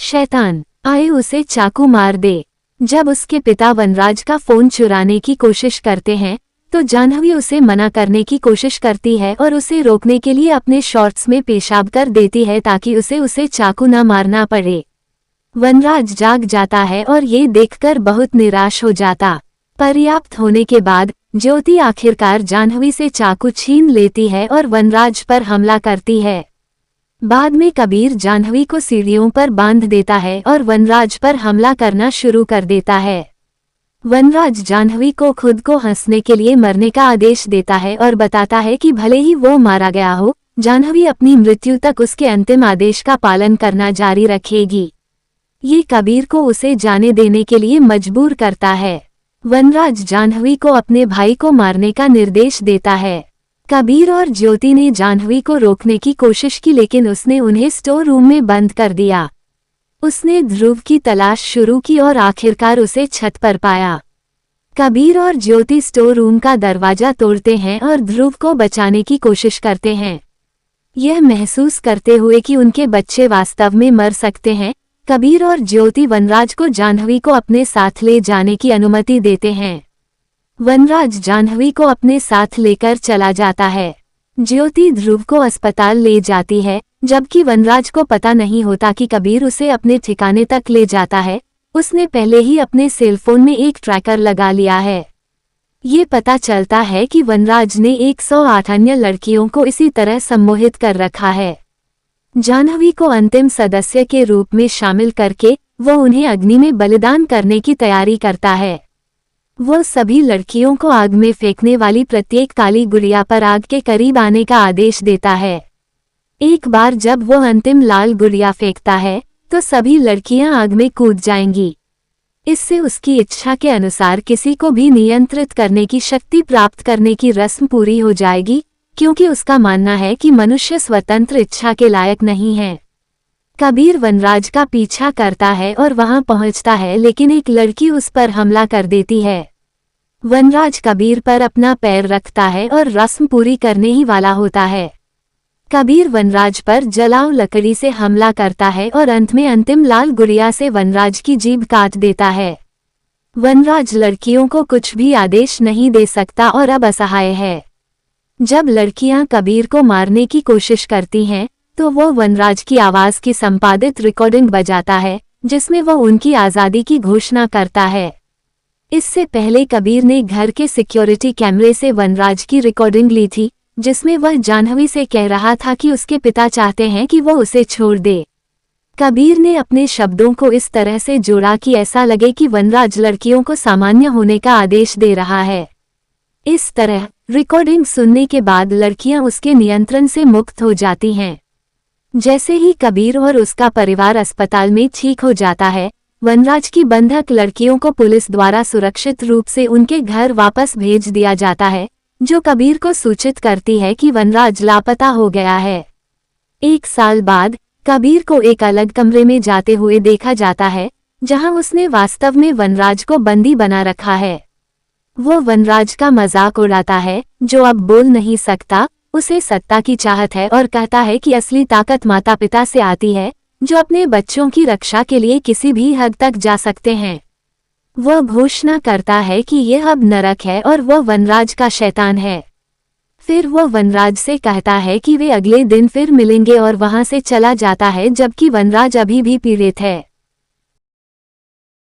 शैतान आए उसे चाकू मार दे। जब उसके पिता वनराज का फोन चुराने की कोशिश करते हैं तो जाह्नवी उसे मना करने की कोशिश करती है और उसे रोकने के लिए अपने शॉर्ट्स में पेशाब कर देती है ताकि उसे चाकू न मारना पड़े। वनराज जाग जाता है और ये देखकर बहुत निराश हो जाता। पर्याप्त होने के बाद ज्योति आखिरकार जाह्नवी से चाकू छीन लेती है और वनराज पर हमला करती है। बाद में कबीर जाह्नवी को सीढ़ियों पर बांध देता है और वनराज पर हमला करना शुरू कर देता है। वनराज जाह्नवी को खुद को हंसने के लिए मरने का आदेश देता है और बताता है कि भले ही वो मारा गया हो, जाह्नवी अपनी मृत्यु तक उसके अंतिम आदेश का पालन करना जारी रखेगी। ये कबीर को उसे जाने देने के लिए मजबूर करता है। वनराज जाह्नवी को अपने भाई को मारने का निर्देश देता है। कबीर और ज्योति ने जाह्नवी को रोकने की कोशिश की लेकिन उसने उन्हें स्टोर रूम में बंद कर दिया। उसने ध्रुव की तलाश शुरू की और आखिरकार उसे छत पर पाया। कबीर और ज्योति स्टोर रूम का दरवाजा तोड़ते हैं और ध्रुव को बचाने की कोशिश करते हैं। यह महसूस करते हुए कि उनके बच्चे वास्तव में मर सकते हैं, कबीर और ज्योति वनराज को जाह्नवी को अपने साथ ले जाने की अनुमति देते हैं। वनराज जाह्नवी को अपने साथ लेकर चला जाता है। ज्योति ध्रुव को अस्पताल ले जाती है, जबकि वनराज को पता नहीं होता कि कबीर उसे अपने ठिकाने तक ले जाता है। उसने पहले ही अपने सेलफोन में एक ट्रैकर लगा लिया है। ये पता चलता है कि वनराज ने 108 अन्य लड़कियों को इसी तरह सम्मोहित कर रखा है। जाह्नवी को अंतिम सदस्य के रूप में शामिल करके वो उन्हें अग्नि में बलिदान करने की तैयारी करता है। वो सभी लड़कियों को आग में फेंकने वाली प्रत्येक काली गुड़िया पर आग के करीब आने का आदेश देता है। एक बार जब वो अंतिम लाल गुड़िया फेंकता है तो सभी लड़कियां आग में कूद जाएंगी। इससे उसकी इच्छा के अनुसार किसी को भी नियंत्रित करने की शक्ति प्राप्त करने की रस्म पूरी हो जाएगी, क्योंकि उसका मानना है कि मनुष्य स्वतंत्र इच्छा के लायक नहीं है। कबीर वनराज का पीछा करता है और वहां पहुंचता है, लेकिन एक लड़की उस पर हमला कर देती है। वनराज कबीर पर अपना पैर रखता है और रस्म पूरी करने ही वाला होता है। कबीर वनराज पर जलाऊ लकड़ी से हमला करता है और अंत में अंतिम लाल गुड़िया से वनराज की जीभ काट देता है। वनराज लड़कियों को कुछ भी आदेश नहीं दे सकता और अब असहाय है। जब लड़कियां कबीर को मारने की कोशिश करती हैं तो वो वनराज की आवाज की संपादित रिकॉर्डिंग बजाता है, जिसमें वो उनकी आज़ादी की घोषणा करता है। इससे पहले कबीर ने घर के सिक्योरिटी कैमरे से वनराज की रिकॉर्डिंग ली थी, जिसमें वह जाह्नवी से कह रहा था कि उसके पिता चाहते हैं कि वो उसे छोड़ दे। कबीर ने अपने शब्दों को इस तरह से जोड़ा कि ऐसा लगे कि वनराज लड़कियों को सामान्य होने का आदेश दे रहा है। इस तरह रिकॉर्डिंग सुनने के बाद लड़कियां उसके नियंत्रण से मुक्त हो जाती हैं। जैसे ही कबीर और उसका परिवार अस्पताल में ठीक हो जाता है, वनराज की बंधक लड़कियों को पुलिस द्वारा सुरक्षित रूप से उनके घर वापस भेज दिया जाता है, जो कबीर को सूचित करती है कि वनराज लापता हो गया है। 1 साल बाद कबीर को एक अलग कमरे में जाते हुए देखा जाता है, जहां उसने वास्तव में वनराज को बंदी बना रखा है। वो वनराज का मजाक उड़ाता है, जो अब बोल नहीं सकता। उसे सत्ता की चाहत है और कहता है कि असली ताकत माता पिता से आती है, जो अपने बच्चों की रक्षा के लिए किसी भी हद तक जा सकते हैं। वह घोषणा करता है कि यह अब नरक है और वह वनराज का शैतान है। फिर वह वनराज से कहता है कि वे अगले दिन फिर मिलेंगे और वहां से चला जाता है, जबकि वनराज अभी भी पीड़ित है।